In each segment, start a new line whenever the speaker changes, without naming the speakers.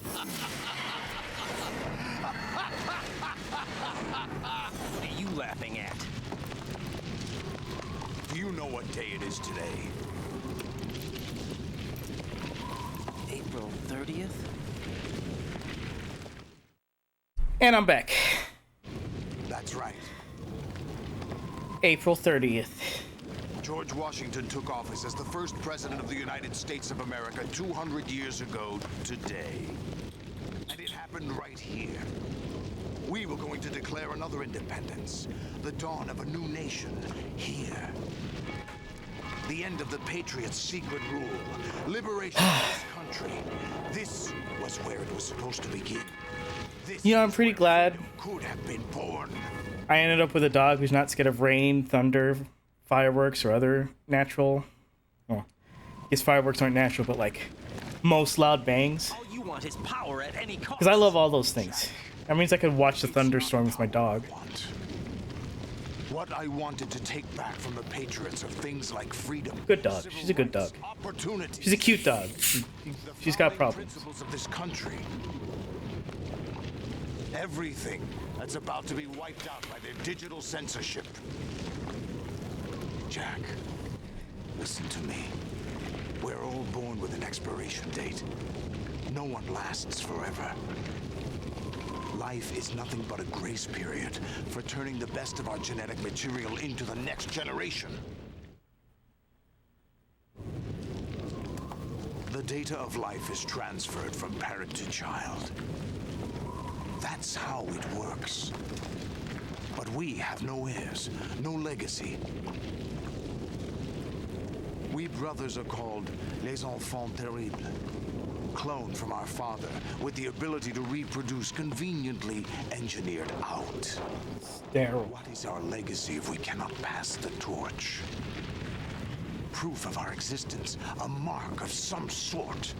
What are you laughing at?
Do you know what day it is today?
April 30th?
And I'm back.
That's right.
April 30th.
George Washington took office as the first president of the United States of America 200 years ago today. And it happened right here. We were going to declare another independence, the dawn of a new nation here. The end of the Patriots' secret rule, liberation of this country. This was where it was supposed to begin. This
You know, I'm pretty glad
could have been born.
I ended up with a dog who's not scared of rain, thunder, fireworks, or other natural... Well, I guess fireworks aren't natural, but like most loud bangs.
All you want is power at any cost.
Because I love all those things. That means I could watch the thunderstorm with my dog.
What I wanted to take back from the Patriots are things like freedom.
Good dog. She's a good dog.
Opportunity.
She's a cute dog. She's got problems.
Principles of this country. Everything that's about to be wiped out by their digital censorship. Jack, listen to me. We're all born with an expiration date. No one lasts forever. Life is nothing but a grace period for turning the best of our genetic material into the next generation. The data of life is transferred from parent to child. That's how it works. But we have no heirs, no legacy. We brothers are called les enfants terribles. Cloned from our father, with the ability to reproduce conveniently engineered out.
Sterile.
What is our legacy if we cannot pass the torch? Proof of our existence, a mark of some sort.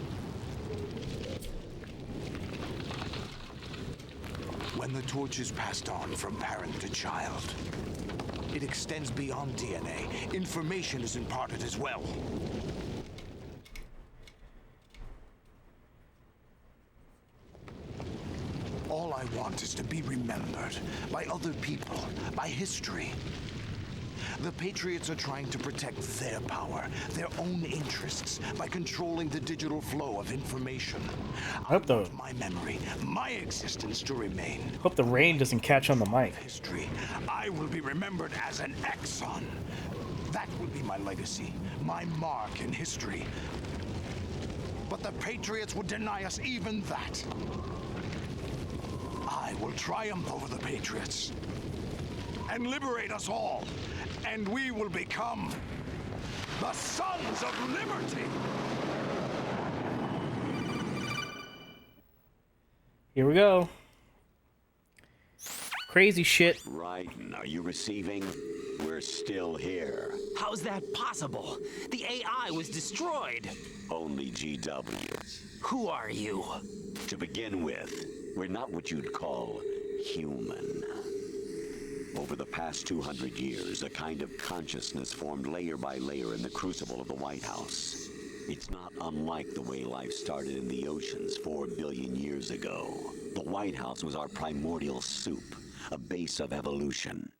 When the torch is passed on from parent to child, it extends beyond DNA. Information is imparted as well. All I want is to be remembered by other people, by history. The Patriots are trying to protect their power, their own interests, by controlling the digital flow of information. I want my memory, my existence to remain.
Hope the rain doesn't catch on the mic.
History. I will be remembered as an Exxon. That will be my legacy, my mark in history. But the Patriots would deny us even that. I will triumph over the Patriots and liberate us all, and we will become the Sons of Liberty.
Here we go. Crazy shit.
Right, are you receiving? We're still here.
How's that possible? The AI was destroyed.
Only GW.
Who are you?
To begin with, we're not what you'd call human. Over the past 200 years, a kind of consciousness formed layer by layer in the crucible of the White House. It's not unlike the way life started in the oceans 4 billion years ago. The White House was our primordial soup, a base of evolution.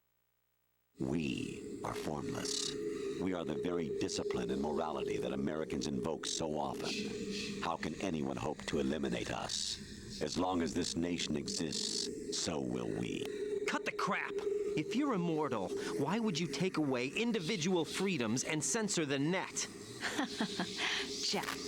We are formless. We are the very discipline and morality that Americans invoke so often. How can anyone hope to eliminate us? As long as this nation exists, so will we.
Cut the crap. If you're immortal, why would you take away individual freedoms and censor the net?
Jack,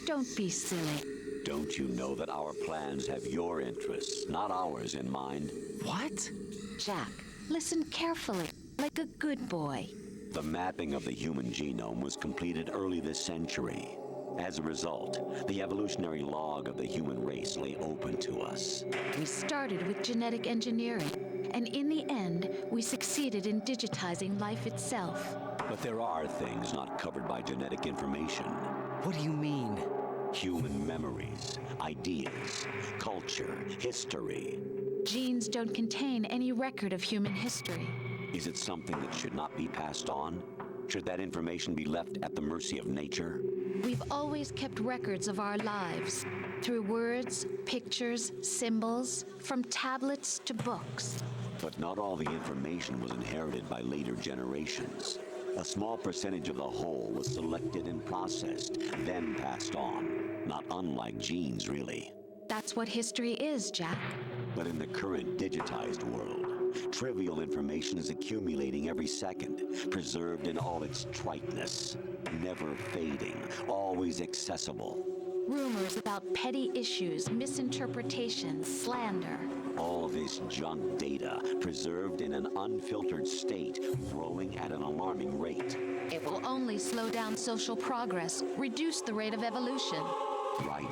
don't be silly.
Don't you know that our plans have your interests, not ours, in mind?
What?
Jack, listen carefully, like a good boy.
The mapping of the human genome was completed early this century. As a result, the evolutionary log of the human race lay open to us.
We started with genetic engineering, and in the end, we succeeded in digitizing life itself.
But there are things not covered by genetic information.
What do you mean?
Human memories, ideas, culture, history.
Genes don't contain any record of human history.
Is it something that should not be passed on? Should that information be left at the mercy of nature?
We've always kept records of our lives through words, pictures, symbols, from tablets to books.
But not all the information was inherited by later generations. A small percentage of the whole was selected and processed, then passed on. Not unlike genes, really.
That's what history is, Jack.
But in the current digitized world, trivial information is accumulating every second, preserved in all its triteness, never fading, always accessible.
Rumors about petty issues, misinterpretations, slander.
All this junk data, preserved in an unfiltered state, growing at an alarming rate.
It will only slow down social progress, reduce the rate of evolution.
Right.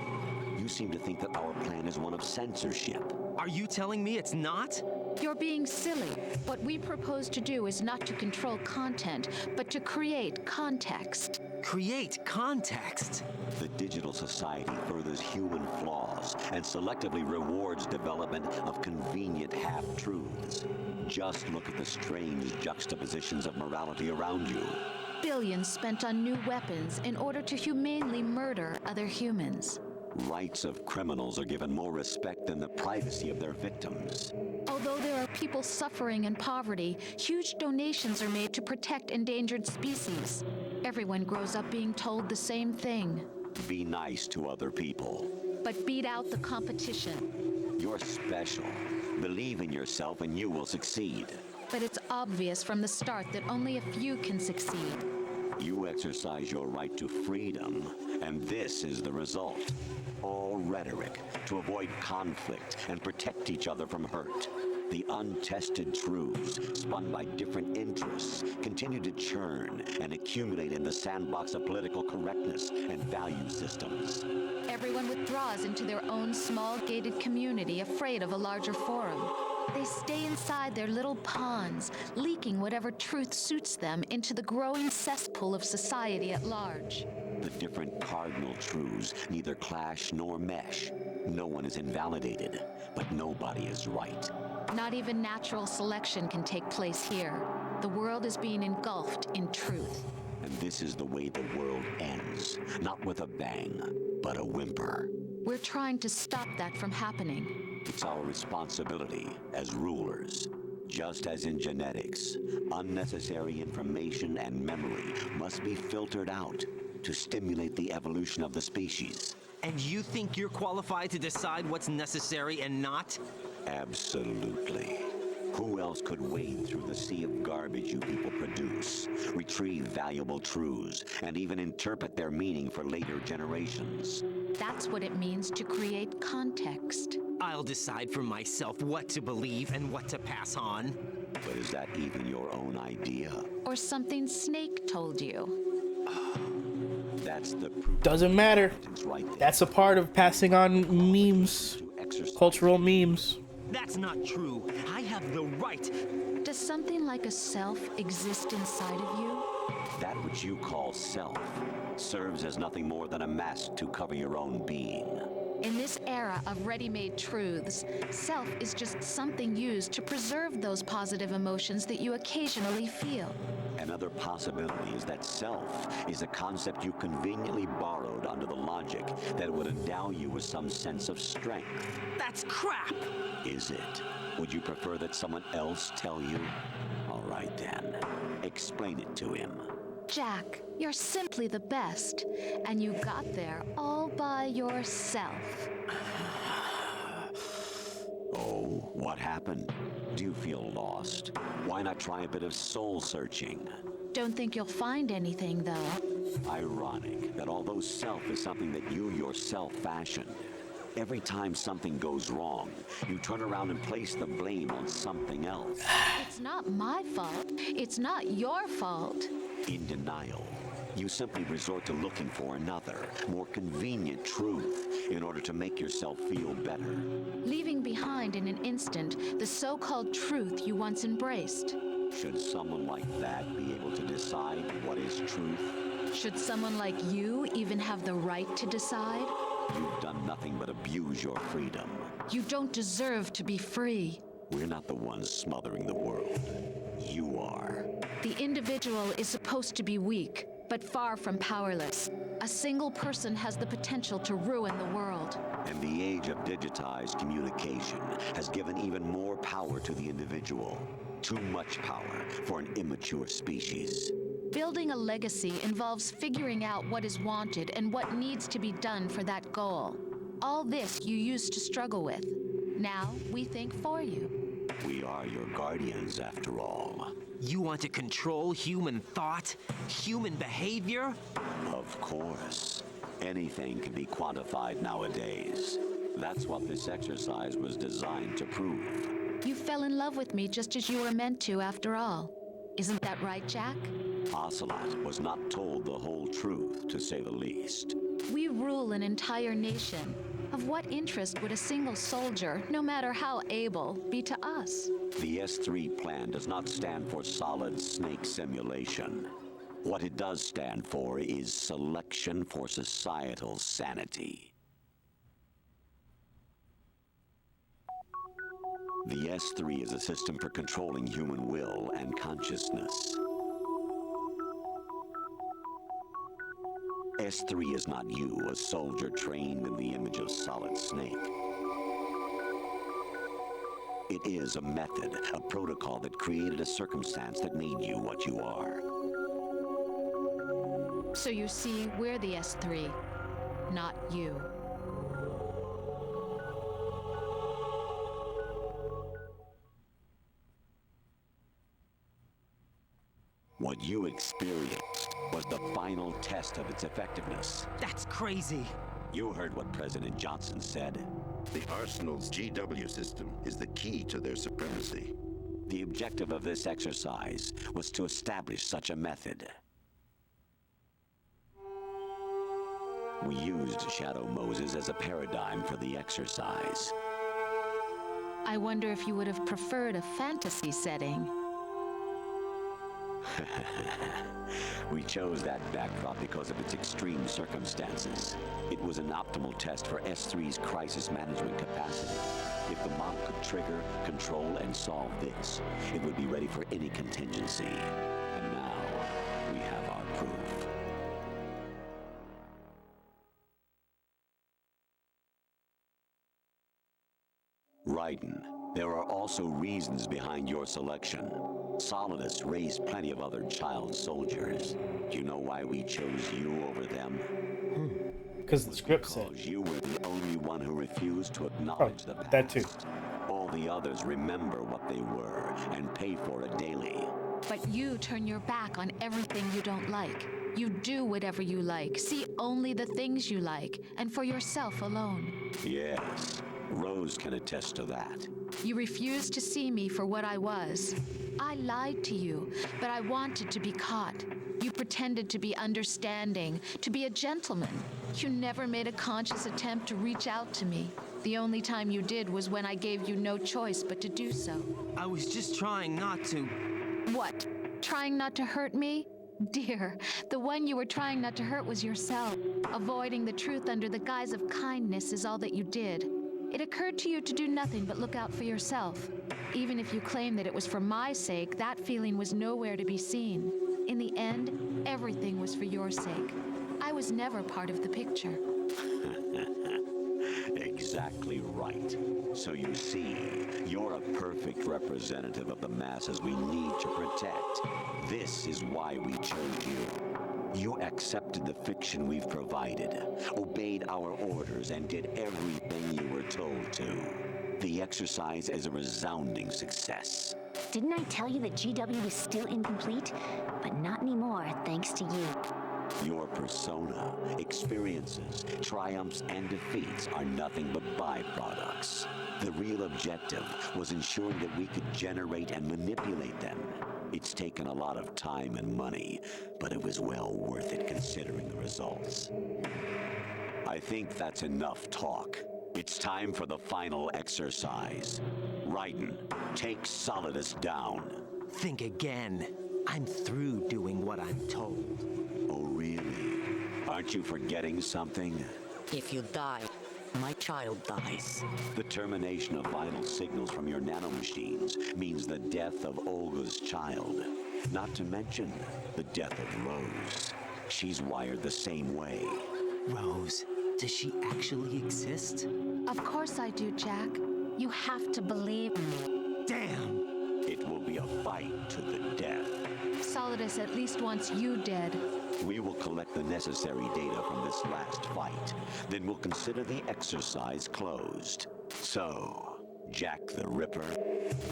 You seem to think that our plan is one of censorship.
Are you telling me it's not?
You're being silly. What we propose to do is not to control content, but to create context.
Create context.
The digital society furthers human flaws and selectively rewards development of convenient half-truths. Just look at the strange juxtapositions of morality around you.
Billions spent on new weapons in order to humanely murder other humans.
Rights of criminals are given more respect than the privacy of their victims.
Although there are people suffering in poverty, huge donations are made to protect endangered species. Everyone grows up being told the same thing.
Be nice to other people.
But beat out the competition.
You're special. Believe in yourself and you will succeed.
But it's obvious from the start that only a few can succeed.
You exercise your right to freedom, and this is the result. All rhetoric to avoid conflict and protect each other from hurt. The untested truths, spun by different interests, continue to churn and accumulate in the sandbox of political correctness and value systems.
Everyone withdraws into their own small gated community, afraid of a larger forum. They stay inside their little ponds, leaking whatever truth suits them into the growing cesspool of society at large.
The different cardinal truths neither clash nor mesh. No one is invalidated, but nobody is right.
Not even natural selection can take place here. The world is being engulfed in truth.
And this is the way the world ends. Not with a bang, but a whimper.
We're trying to stop that from happening.
It's our responsibility as rulers. Just as in genetics, unnecessary information and memory must be filtered out to stimulate the evolution of the species.
And you think you're qualified to decide what's necessary and not?
Absolutely. Who else could wade through the sea of garbage you people produce, retrieve valuable truths, and even interpret their meaning for later generations?
That's what it means to create context.
I'll decide for myself what to believe and what to pass on.
But is that even your own idea?
Or something Snake told you.
That's the proof.
Doesn't matter.
Right there.
That's a part of passing on memes,
To exercise
cultural memes.
That's not true. I have the right.
Does something like a self exist inside of you?
that which you call self serves as nothing more than a mask to cover your own being.
In this era of ready-made truths, self is just something used to preserve those positive emotions that you occasionally feel.
Another possibility is that self is a concept you conveniently borrowed under the logic that it would endow you with some sense of strength.
That's crap!
Is it? Would you prefer that someone else tell you? All right then, explain it to him.
Jack, you're simply the best, and you got there all by yourself.
Oh, what happened? Do you feel lost? Why not try a bit of soul searching?
Don't think you'll find anything, though.
Ironic that although self is something that you yourself fashioned, every time something goes wrong, you turn around and place the blame on something else.
It's not my fault. It's not your fault.
In denial, you simply resort to looking for another, more convenient truth in order to make yourself feel better.
Leaving behind in an instant the so-called truth you once embraced.
Should someone like that be able to decide what is truth?
Should someone like you even have the right to decide?
You've done nothing but abuse your freedom.
You don't deserve to be free.
We're not the ones smothering the world. you are.
The individual is supposed to be weak, but far from powerless. A single person has the potential to ruin the world.
And the age of digitized communication has given even more power to the individual. Too much power for an immature species.
Building a legacy involves figuring out what is wanted and what needs to be done for that goal. All this you used to struggle with. Now we think for you.
We are your guardians, after all.
You want to control human thought, human behavior?
Of course. Anything can be quantified nowadays. That's what this exercise was designed to prove.
You fell in love with me just as you were meant to, after all. Isn't that right, Jack?
Ocelot was not told the whole truth, to say the least.
We rule an entire nation. Of what interest would a single soldier, no matter how able, be to us?
The S3 plan does not stand for solid snake simulation. What it does stand for is selection for societal sanity. The S3 is a system for controlling human will and consciousness. S3 is not you, a soldier trained in the image of Solid Snake. It is a method, a protocol that created a circumstance that made you what you are.
So you see, we're the S3, not you.
What you experienced was the final test of its effectiveness.
That's crazy.
You heard what President Johnson said.
The Arsenal's GW system is the key to their supremacy.
The objective of this exercise was to establish such a method. We used Shadow Moses as a paradigm for the exercise.
I wonder if you would have preferred a fantasy setting.
We chose that backdrop because of its extreme circumstances. It was an optimal test for S3's crisis management capacity. If the mob could trigger, control, and solve this, it would be ready for any contingency. And now, we have our proof. Raiden, there are also reasons behind your selection. Solidus raised plenty of other child soldiers. Do you know why we chose you over them?
Because the script said.
Because you were the only one who refused to acknowledge the past.
That too.
All the others remember what they were and pay for it daily.
But you turn your back on everything you don't like. You do whatever you like, see only the things you like, and for yourself alone.
Yes, Rose can attest to that.
You refused to see me for what I was. I lied to you, but I wanted to be caught. You pretended to be understanding, to be a gentleman. You never made a conscious attempt to reach out to me. The only time you did was when I gave you no choice but to do so.
I was just trying not to.
What? Trying not to hurt me? Dear, the one you were trying not to hurt was yourself. Avoiding the truth under the guise of kindness is all that you did. It occurred to you to do nothing but look out for yourself. Even if you claim that it was for my sake, that feeling was nowhere to be seen. In the end, everything was for your sake. I was never part of the picture.
Exactly right. So you see, you're a perfect representative of the masses we need to protect. This is why we chose you. You accepted the fiction we've provided, obeyed our orders, and did everything you were told to. The exercise is a resounding success.
Didn't I tell you that GW was still incomplete? But not anymore, thanks to you.
Your persona, experiences, triumphs, and defeats are nothing but byproducts. The real objective was ensuring that we could generate and manipulate them. It's taken a lot of time and money, but it was well worth it considering the results. I think that's enough talk. It's time for the final exercise. Raiden, take Solidus down.
Think again. I'm through doing what I'm told.
Oh, really? Aren't you forgetting something?
If you die, my child dies.
The termination of vital signals from your nanomachines means the death of Olga's child. Not to mention the death of Rose. She's wired the same way.
Rose, does she actually exist?
Of course I do, Jack. You have to believe me.
Damn!
It will be a fight to the death.
Solidus at least wants you dead.
We will collect the necessary data from this last fight. Then we'll consider the exercise closed. So, Jack the Ripper,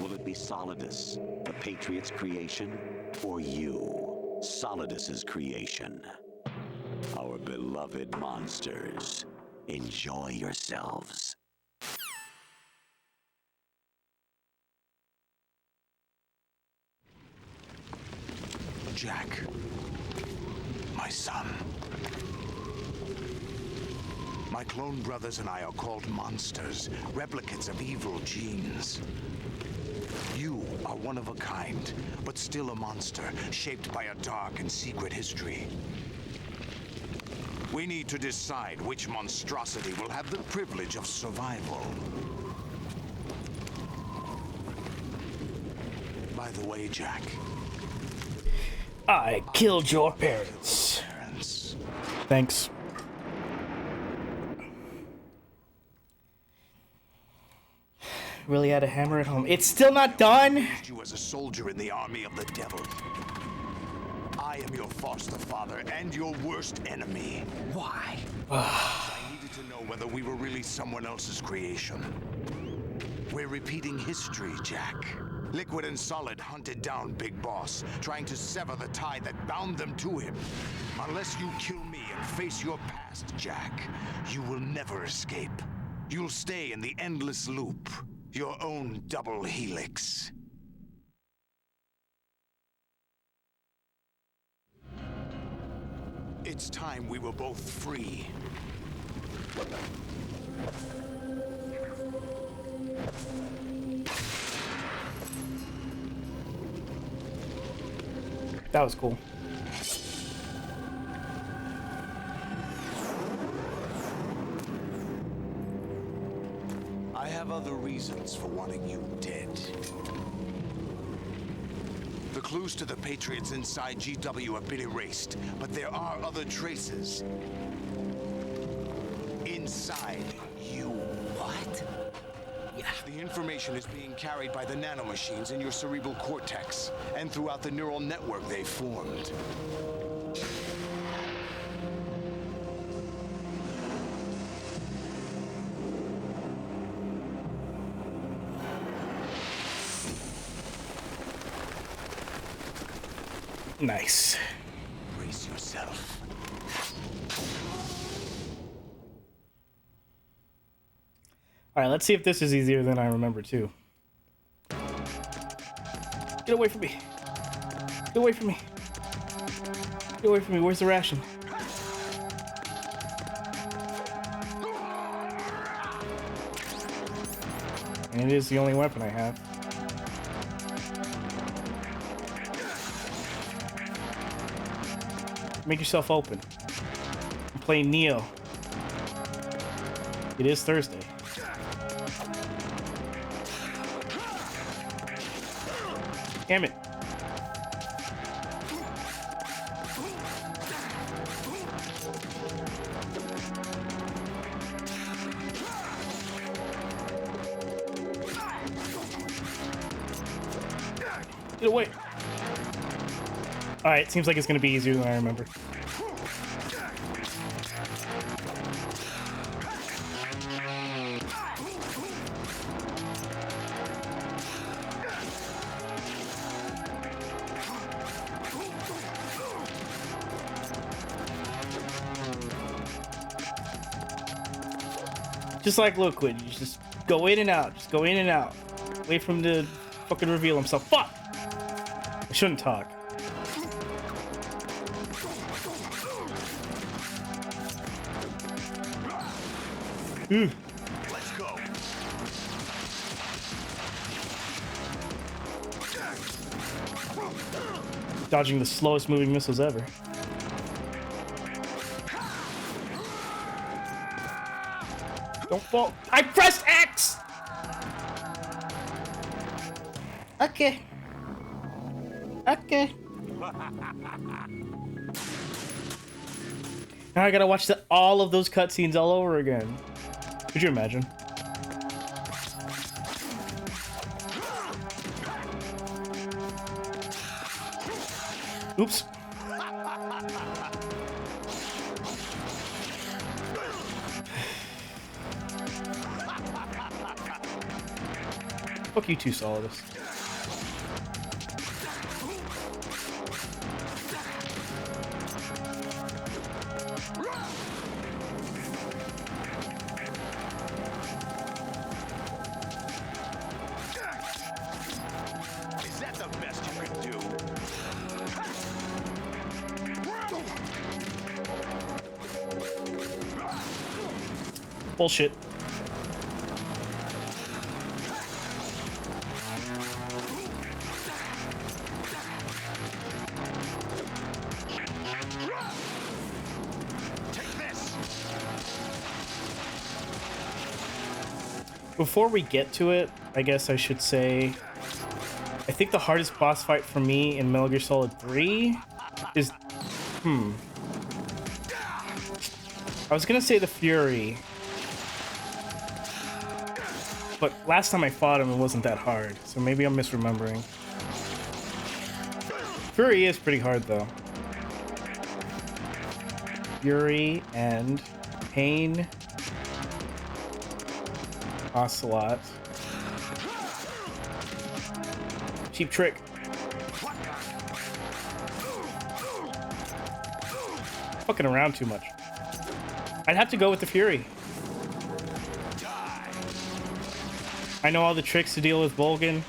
will it be Solidus, the Patriot's creation, or you, Solidus's creation? Our beloved monsters, enjoy yourselves.
Jack, my son. My clone brothers and I are called monsters, replicates of evil genes. You are one of a kind, but still a monster, shaped by a dark and secret history. We need to decide which monstrosity will have the privilege of survival. By the way, Jack,
I killed your parents. Thanks. Really had a hammer at home. It's still not done.
You as a soldier in the army of the devil. I am your foster father and your worst enemy.
Why?
I needed to know whether we were really someone else's creation. We're repeating history, Jack. Liquid and Solid hunted down Big Boss, trying to sever the tie that bound them to him. Unless you kill me and face your past, Jack, you will never escape. You'll stay in the endless loop, your own double helix. It's time we were both free.
That was cool.
I have other reasons for wanting you dead. The clues to the Patriots inside GW have been erased, but there are other traces. Inside you.
What?
The information is being carried by the nanomachines in your cerebral cortex, and throughout the neural network they formed.
Nice.
Brace yourself.
Alright, let's see if this is easier than I remember, too. Get away from me. Get away from me. Get away from me. Where's the ration? And it is the only weapon I have. Make yourself open. I'm playing Neo. It is Thursday. Damn it. Get away. Alright, seems like it's gonna be easier than I remember. Just like Liquid, you just go in and out. Just go in and out. Wait for him to fucking reveal himself. Fuck! I shouldn't talk. Ooh.
Let's go.
Dodging the slowest moving missiles ever. Don't fall. I pressed X! Okay. Okay. Now I gotta watch all of those cutscenes all over again. Could you imagine? Oops. Fuck you too, Solidus.
Is that the best you could do?
Bullshit.
Take this.
Before we get to it, I guess I should say, I think the hardest boss fight for me in Metal Gear Solid 3 is, I was gonna say the Fury, but last time I fought him, it wasn't that hard, so maybe I'm misremembering. Fury is pretty hard, though. Fury and Pain, Ocelot. Cheap trick. Fucking around too much. I'd have to go with the Fury. I know all the tricks to deal with Volgan.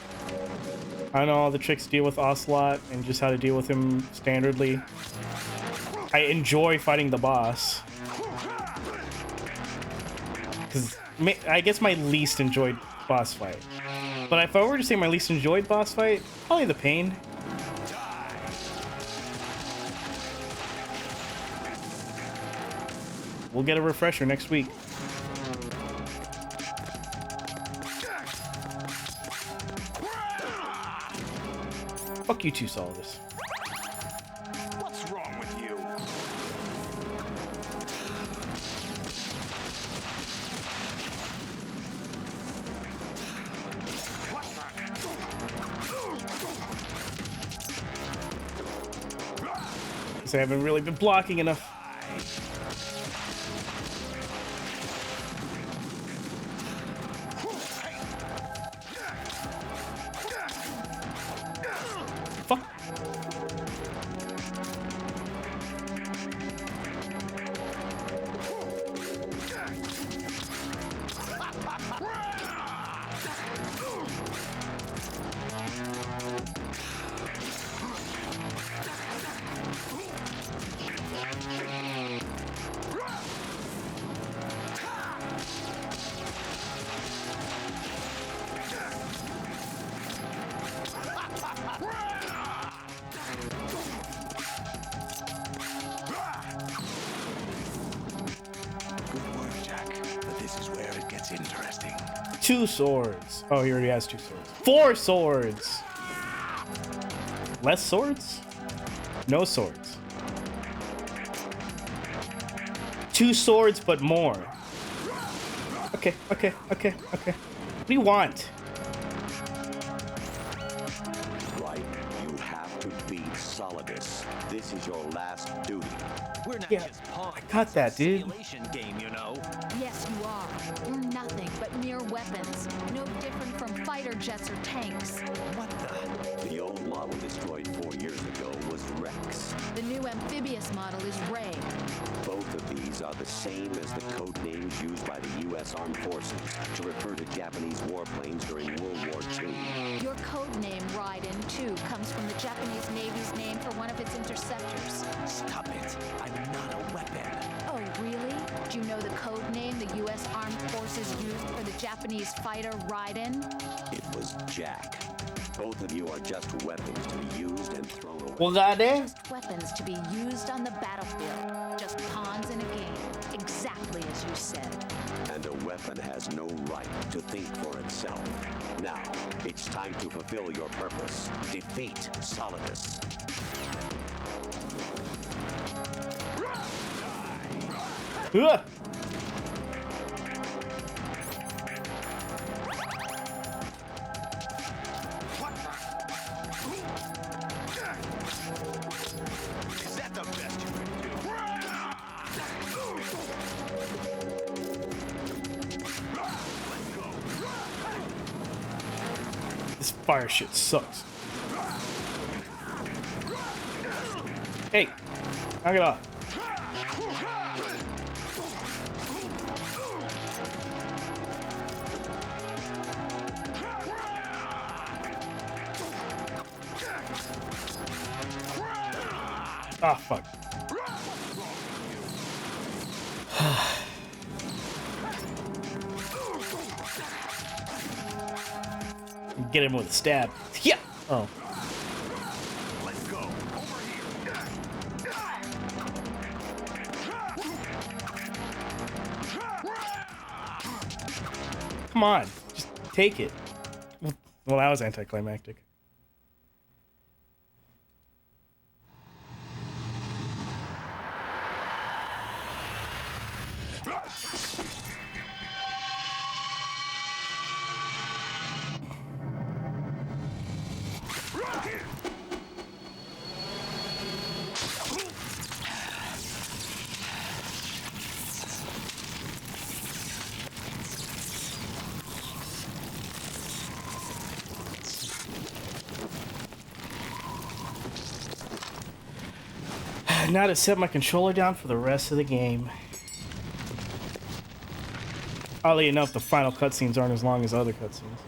I know all the tricks to deal with Ocelot and just how to deal with him standardly. I enjoy fighting the boss. Because I guess my least enjoyed boss fight. But if I were to say my least enjoyed boss fight, probably the Pain. We'll get a refresher next week. Fuck you too, Solidus.
What's wrong with you?
Because I haven't really been blocking enough. Fuck.
Good work, Jack. But this is where it gets interesting.
2 swords. Oh, he already has 2 swords. 4 swords. Less swords? No swords. 2 swords, but more. Okay. What do you want?
Right, you have to beat Solidus. This is your last duty.
We're not
Yeah,
just pawns.
I got that, dude.
Simulation game, you know.
Yes, you are. You're nothing but mere weapons. No different from fighter jets or tanks.
What the?
The old model destroyed 4 years ago was Rex.
The new amphibious model is Ray.
Both of these are the same as the code names used by the U.S. Armed Forces to refer to Japanese warplanes during World War II.
Your code name, Raiden, too, comes from the Japanese Navy's name for one of its interceptors.
Stop it. I'm not a weapon.
Oh, really? Do you know the code name the U.S. Armed Forces used for the Japanese fighter Raiden?
It was Jack. Both of you are just weapons to be used and thrown away.
Well, goddamn.
Just weapons to be used on the battlefield. Just pawns in a game, exactly as you said.
And a weapon has no right to think for itself. Now, it's time to fulfill your purpose. Defeat Solidus.
Ugh.
Is that the best you can do?
This fire shit sucks. Hey, knock it off. Ah, fuck. Get him with a stab. Yeah. Oh.
Let's go. Over here.
Come on. Just take it. Well, that was anticlimactic. Now to set my controller down for the rest of the game. Oddly enough, the final cutscenes aren't as long as other cutscenes.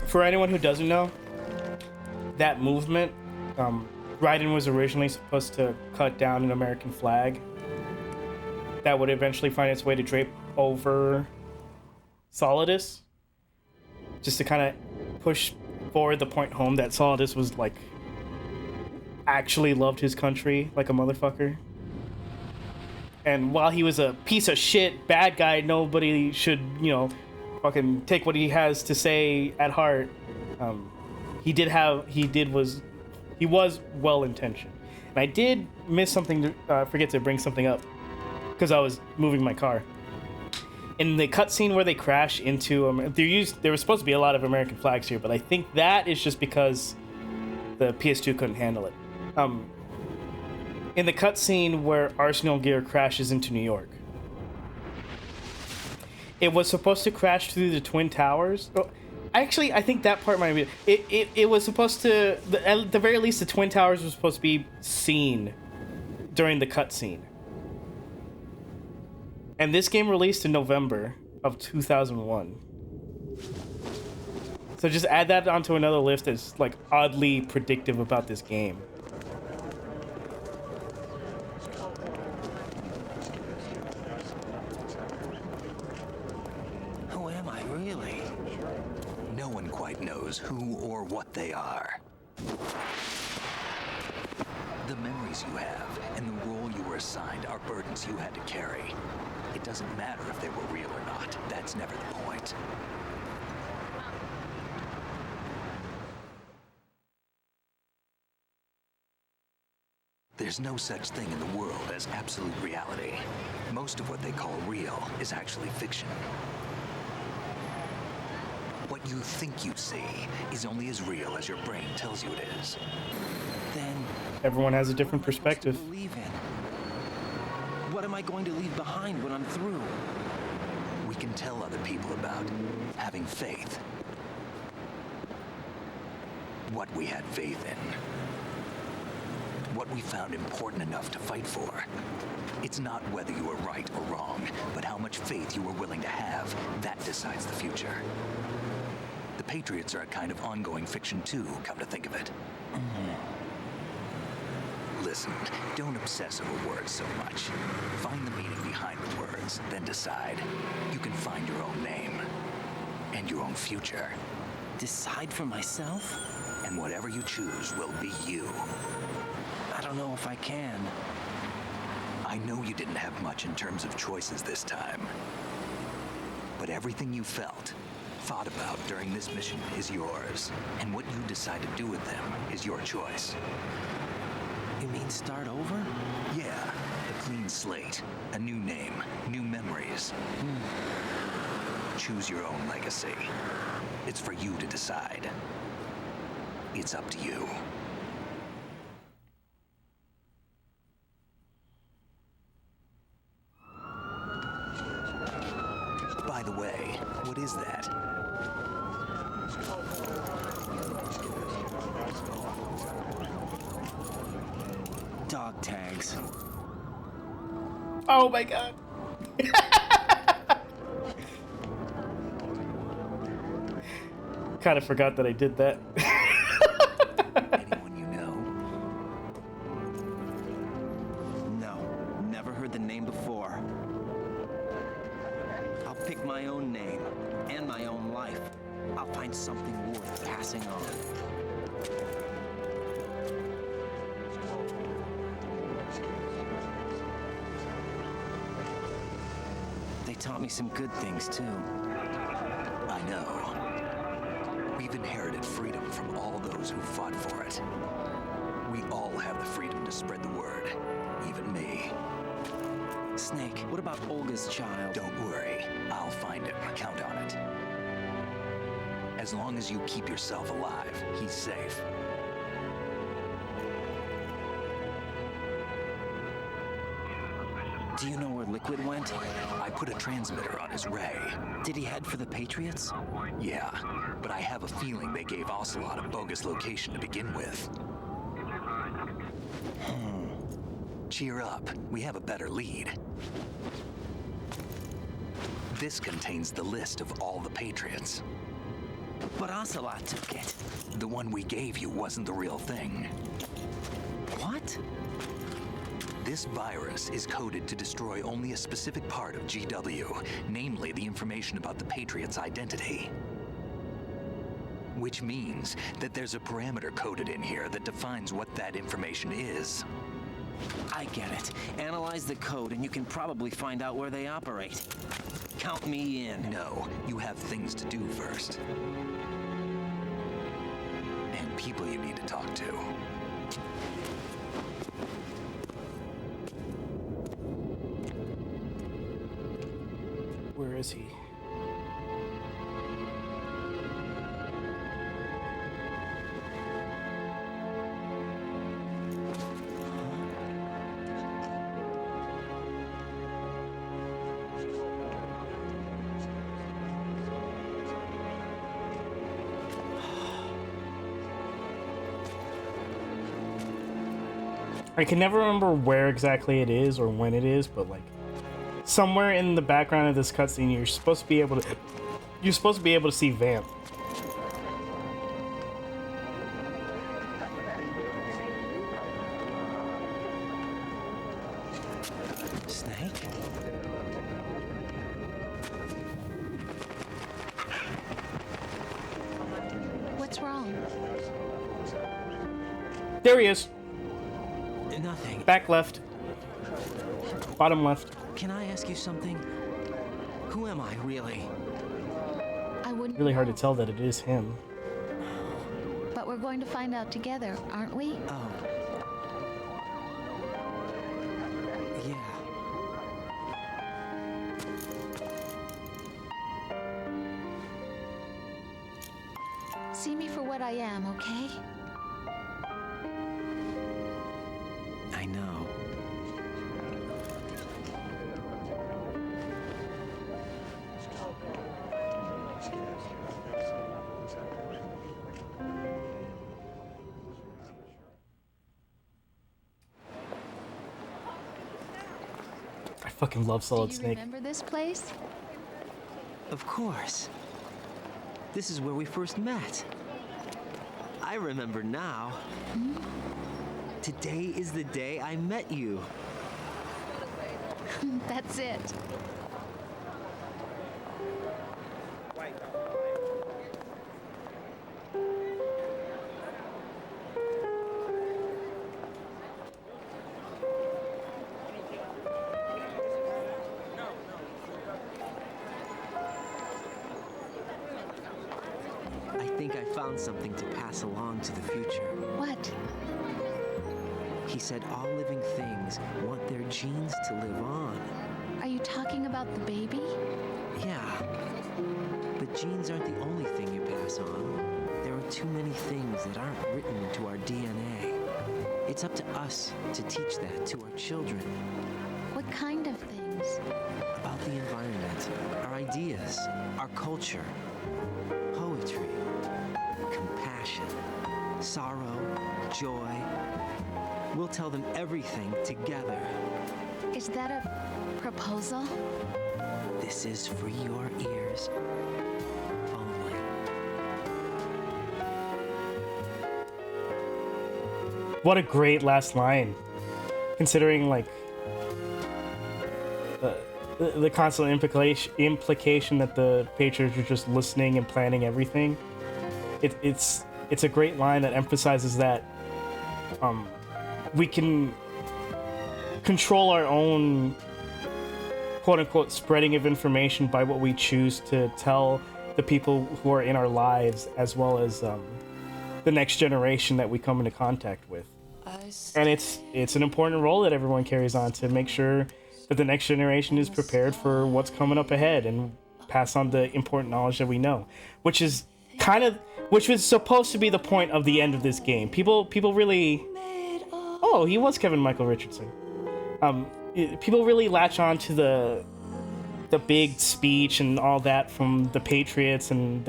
For anyone who doesn't know, that movement, Raiden was originally supposed to cut down an American flag that would eventually find its way to drape over Solidus, just to kind of push forward the point home that Solidus was like actually loved his country like a motherfucker. And while he was a piece of shit bad guy, nobody should, you know, fucking take what he has to say at heart. He was well intentioned. And I did miss something, forget to bring something up because I was moving my car. In the cutscene where they crash into there was supposed to be a lot of American flags here, but I think that is just because the PS2 couldn't handle it. In the cutscene where Arsenal Gear crashes into New York, it was supposed to crash through the Twin Towers. Oh, actually, I think that part might be... It was supposed to... At the very least, the Twin Towers was supposed to be seen during the cutscene. And this game released in November of 2001. So just add that onto another list that's like oddly predictive about this game.
Who am I, really? No one quite knows who or what they are. The memories you have and the role you were assigned are burdens you had to carry. It doesn't matter if they were real or not. That's never the point. There's no such thing in the world as absolute reality. Most of what they call real is actually fiction. What you think you see is only as real as your brain tells you it is. Then
Everyone has a different
What am I supposed to
perspective.
believe in? What am I going to leave behind when I'm through?
We can tell other people about having faith. What we had faith in. What we found important enough to fight for. It's not whether you were right or wrong, but how much faith you were willing to have. That decides the future. The Patriots are a kind of ongoing fiction too, come to think of it. Listen, don't obsess over words so much. Find the meaning behind the words, then decide. You can find your own name and your own future.
Decide for myself?
And whatever you choose will be you.
I don't know if I can.
I know you didn't have much in terms of choices this time. But everything you felt, thought about during this mission is yours. And what you decide to do with them is your choice.
You mean start over?
Yeah, a clean slate, a new name, new memories. Choose your own legacy. It's for you to decide. It's up to you. By the way, what is that?
Dog tags.
Oh my god. Kind of forgot that I did that.
Anyone you know?
No, never heard the name before. I'll pick my own name and my own life. I'll find something worth passing on. They taught me some good things too.
I know. We've inherited freedom from all those who fought for it. We all have the freedom to spread the word, even me.
Snake, what about Olga's child?
Don't worry, I'll find him, count on it. As long as you keep yourself alive, he's safe.
Do you know where Liquid went?
I put a transmitter on his ray.
Did he head for the Patriots?
Yeah, but I have a feeling they gave Ocelot a bogus location to begin with. Cheer up, we have a better lead. This contains the list of all the Patriots.
But Ocelot took it.
The one we gave you wasn't the real thing.
What?
This virus is coded to destroy only a specific part of GW, namely the information about the Patriots' identity. Which means that there's a parameter coded in here that defines what that information is.
I get it. Analyze the code and you can probably find out where they operate. Count me in.
No, you have things to do first. And people you need to talk to.
Where is he? I can never remember where exactly it is or when it is, but like somewhere in the background of this cutscene, you're supposed to be able to see Vamp.
Snake?
What's wrong?
There he is.
Nothing.
Back left. Bottom left.
Can I ask you something? Who am I, really?
I wouldn't
Really hard to
know.
tell that it is him.
But we're going to find out together, aren't we?
Oh. Yeah.
See me for what I am, okay?
fucking love Solid
Do you
Snake.
remember this place?
Of course. This is where we first met. I remember now. Today is the day I met you.
That's it.
I think I found something to pass along to the future.
What?
He said all living things want their genes to live on.
Are you talking about the baby?
Yeah. But genes aren't the only thing you pass on. There are too many things that aren't written into our DNA. It's up to us to teach that to our children.
What kind of things?
About the environment, our ideas, our culture, poetry, compassion, sorrow, joy. We'll tell them everything together.
Is that a proposal?
This is for your ears only.
What a great last line, considering like the constant implication that the Patriots are just listening and planning everything. It's a great line that emphasizes that we can control our own quote-unquote spreading of information by what we choose to tell the people who are in our lives, as well as the next generation that we come into contact with. And it's an important role that everyone carries on to make sure that the next generation is prepared for what's coming up ahead and pass on the important knowledge that we know, which was supposed to be the point of the end of this game. People really, oh, he was Kevin Michael Richardson. People really latch on to the big speech and all that from the Patriots and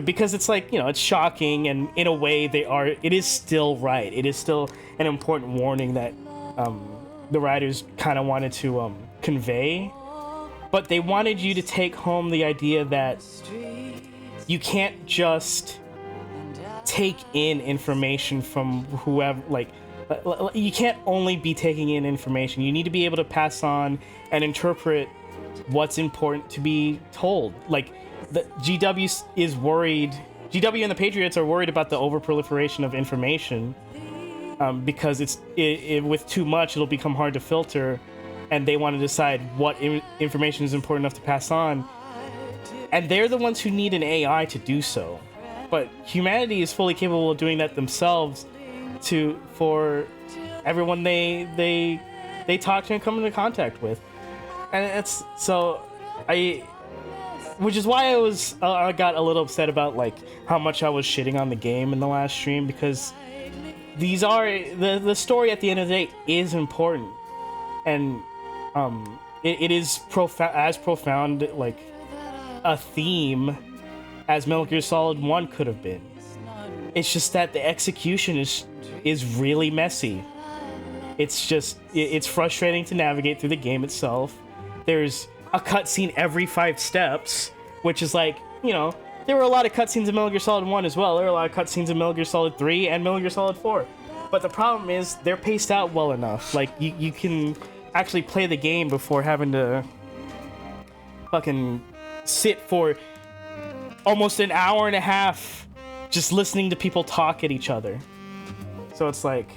because it's like, you know, it's shocking, and in a way it is still right. It is still an important warning that the writers kind of wanted to convey, but they wanted you to take home the idea that you can't just take in information from whoever, like, you can't only be taking in information. You need to be able to pass on and interpret what's important to be told. Like, the GW is worried. GW and the Patriots are worried about the overproliferation of information because with too much, it'll become hard to filter, and they want to decide what information is important enough to pass on. And they're the ones who need an AI to do so. But humanity is fully capable of doing that themselves for everyone they talk to and come into contact with. And it's so which is why I got a little upset about like how much I was shitting on the game in the last stream, because these are the story at the end of the day is important, and it is profound like a theme as Metal Gear Solid 1 could have been. It's just that the execution is really messy. It's frustrating to navigate through the game itself. There's a cutscene every 5 steps, which is like, you know, there were a lot of cutscenes in Metal Gear Solid 1 as well. There were a lot of cutscenes in Metal Gear Solid 3 and Metal Gear Solid 4. But the problem is they're paced out well enough. Like, you can actually play the game before having to fucking sit for almost an hour and a half just listening to people talk at each other. So it's like,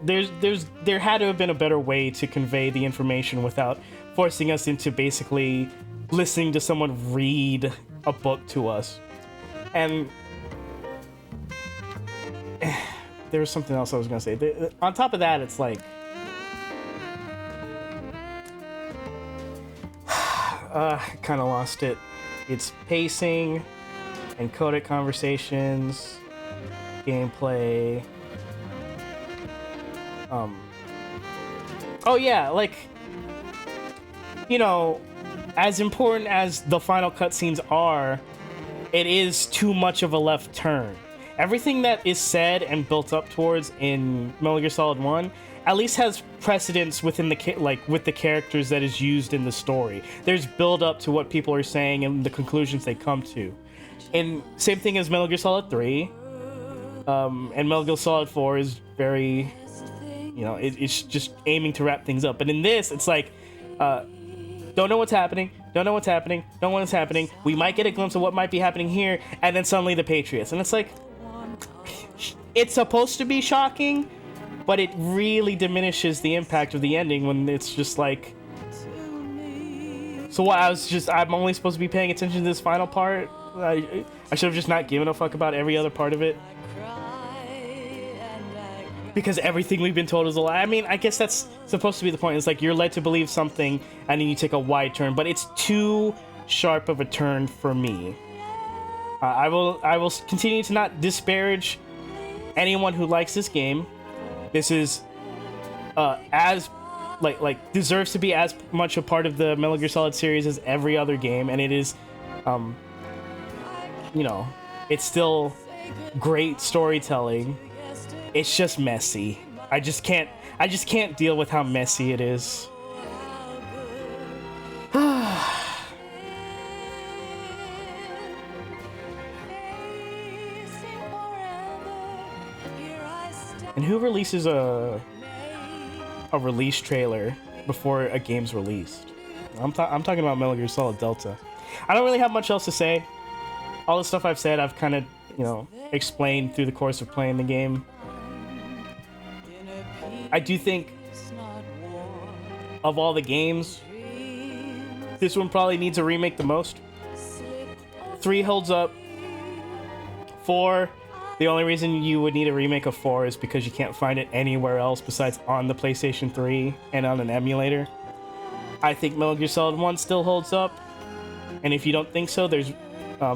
there had to have been a better way to convey the information without forcing us into basically listening to someone read a book to us. And there was something else I was gonna say. On top of that, it's like, kind of lost it. It's pacing and codec conversations, gameplay. Oh yeah, like, you know, as important as the final cutscenes are, it is too much of a left turn. Everything that is said and built up towards in Metal Gear Solid 1 at least has precedence within the with the characters that is used in the story. There's build up to what people are saying and the conclusions they come to. And same thing as Metal Gear Solid 3. And Metal Gear Solid 4 is very, you know, it's just aiming to wrap things up. But in this, it's like, don't know what's happening, don't know what's happening, don't know what's happening. We might get a glimpse of what might be happening here, and then suddenly the Patriots. And it's like, it's supposed to be shocking, but it really diminishes the impact of the ending when it's just like, so what, I'm only supposed to be paying attention to this final part? I should have just not given a fuck about every other part of it. Because everything we've been told is a lie. I mean, I guess that's supposed to be the point. It's like you're led to believe something and then you take a wide turn, but it's too sharp of a turn for me. I will continue to not disparage anyone who likes this game. This is as like deserves to be as much a part of the Metal Gear Solid series as every other game, and it is you know, it's still great storytelling. It's just messy. I just can't deal with how messy it is. And who releases a release trailer before a game's released? I'm talking about Metal Gear Solid Delta. I don't really have much else to say. All the stuff I've said, I've kind of, you know, explained through the course of playing the game. I do think of all the games, this one probably needs a remake the most. 3 holds up. 4, the only reason you would need a remake of 4 is because you can't find it anywhere else besides on the PlayStation 3 and on an emulator. I think Metal Gear Solid 1 still holds up. And if you don't think so, there's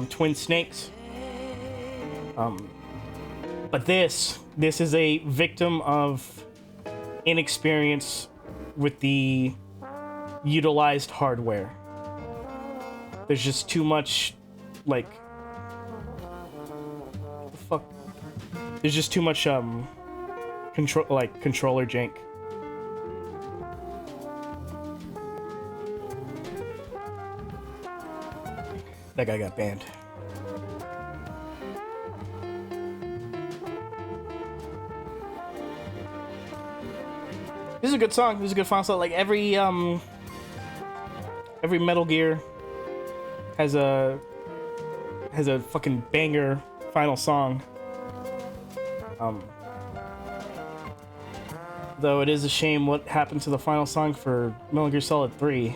Twin Snakes. But this is a victim of inexperience with the utilized hardware. There's just too much, like, what the fuck? There's just too much controller jank. That guy got banned. This is a good song. This is a good final song. Like every Metal Gear has a fucking banger final song. Though it is a shame what happened to the final song for Metal Gear Solid 3.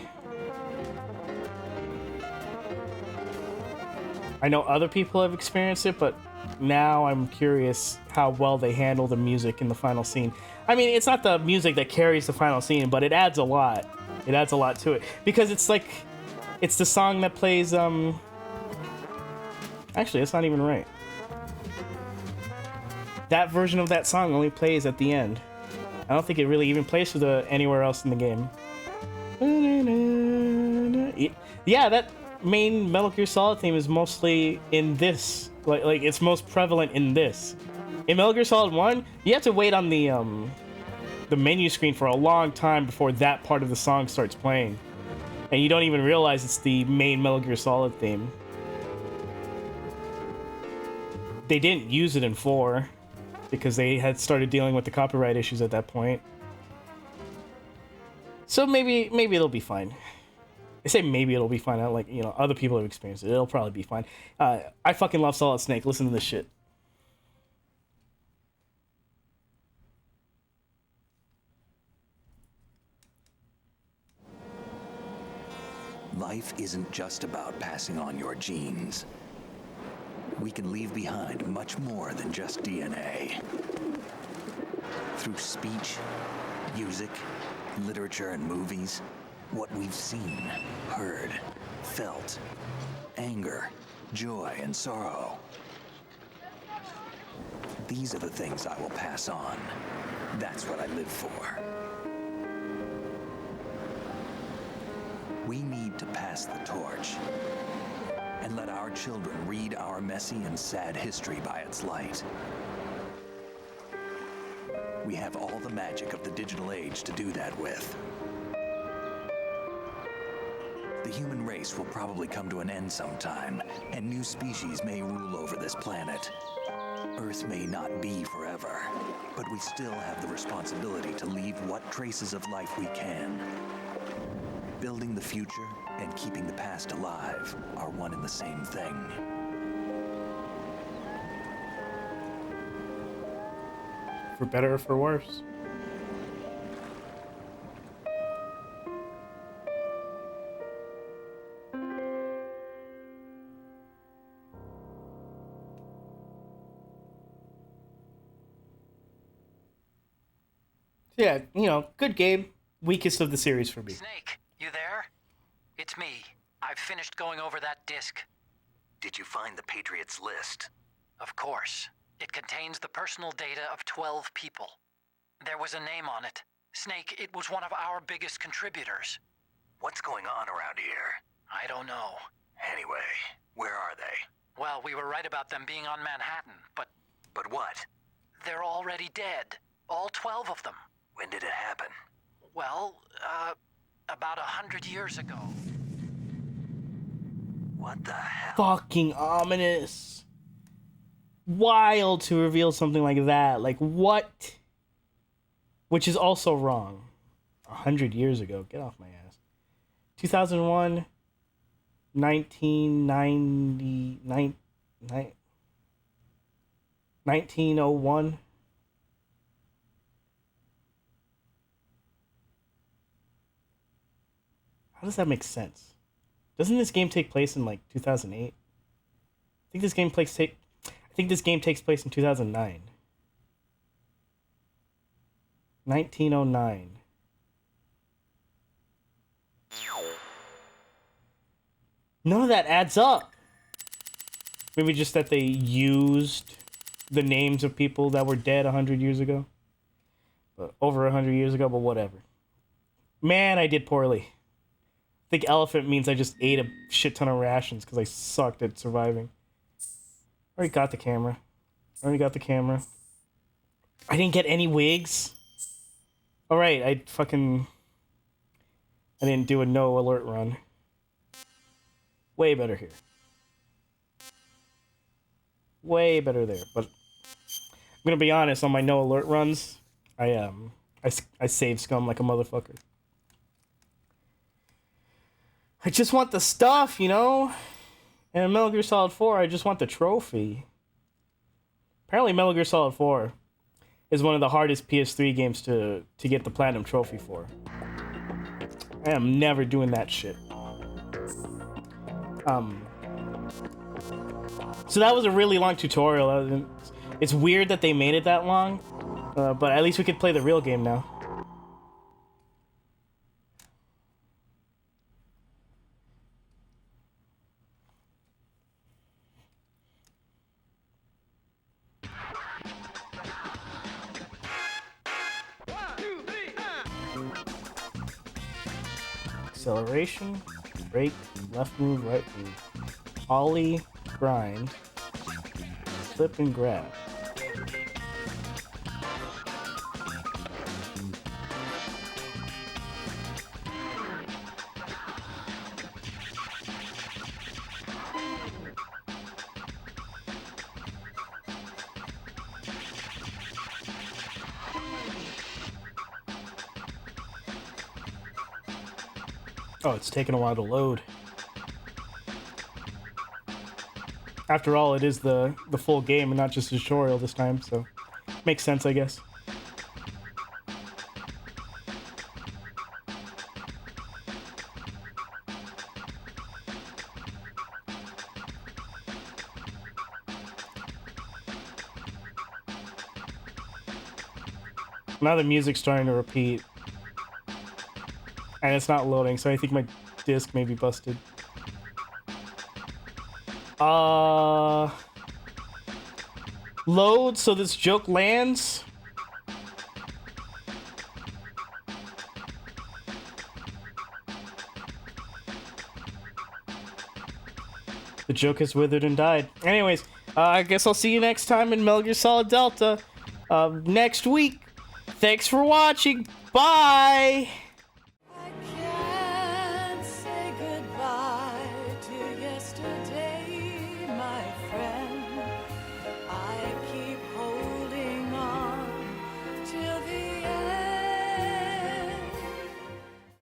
I know other people have experienced it, but now I'm curious how well they handle the music in the final scene. I mean, it's not the music that carries the final scene, but it adds a lot. It adds a lot to it. Because it's like, it's the song that plays, actually, that's not even right. That version of that song only plays at the end. I don't think it really even plays anywhere else in the game. Yeah, that main Metal Gear Solid theme is mostly in this. Like it's most prevalent in this. In Metal Gear Solid 1, you have to wait on the menu screen for a long time before that part of the song starts playing. And you don't even realize it's the main Metal Gear Solid theme. They didn't use it in 4 because they had started dealing with the copyright issues at that point. So maybe it'll be fine. I say maybe it'll be fine. I like, you know, other people have experienced it. It'll probably be fine. I fucking love Solid Snake. Listen to this shit.
Life isn't just about passing on your genes. We can leave behind much more than just DNA. Through speech, music, literature, and movies, what we've seen, heard, felt, anger, joy, and sorrow. These are the things I will pass on. That's what I live for. We need to pass the torch and let our children read our messy and sad history by its light. We have all the magic of the digital age to do that with. The human race will probably come to an end sometime, and new species may rule over this planet. Earth may not be forever, but we still have the responsibility to leave what traces of life we can. Building the future and keeping the past alive are one and the same thing.
For better or for worse. Yeah, you know, good game. Weakest of the series for me.
Snake, you there? It's me. I've finished going over that disc.
Did you find the Patriots list?
Of course. It contains the personal data of 12 people. There was a name on it. Snake, it was one of our biggest contributors.
What's going on around here?
I don't know.
Anyway, where are they?
Well, we were right about them being on Manhattan, but
But what?
they're already dead. All 12 of them.
When did it happen?
Well, about 100 years ago.
What the hell?
Fucking ominous. Wild to reveal something like that. Like, what? Which is also wrong. 100 years ago. Get off my ass. 2001, 1999, 1901. How does that make sense? Doesn't this game take place in like 2008? I think this game takes place in 2009. 1909. None of that adds up. Maybe just that they used the names of people that were dead 100 years ago. But over 100 years ago, but whatever. Man, I did poorly. I think elephant means I just ate a shit ton of rations because I sucked at surviving. Already got the camera. I didn't get any wigs. Alright, I didn't do a no alert run. Way better here. Way better there. But I'm gonna be honest, on my no alert runs, I save scum like a motherfucker. I just want the stuff, you know? And in Metal Gear Solid 4, I just want the trophy. Apparently Metal Gear Solid 4 is one of the hardest PS3 games to get the Platinum Trophy for. I am never doing that shit. So that was a really long tutorial. It's weird that they made it that long, but at least we could play the real game now. Acceleration, brake, left move, right move, ollie, grind, flip and grab. Oh, it's taking a while to load. After all, it is the full game and not just a tutorial this time, so makes sense, I guess. Now the music's starting to repeat. And it's not loading, so I think my disc may be busted. Load so this joke lands. The joke has withered and died. Anyways, I guess I'll see you next time in Metal Gear Solid Delta. Next week, Thanks for watching. Bye.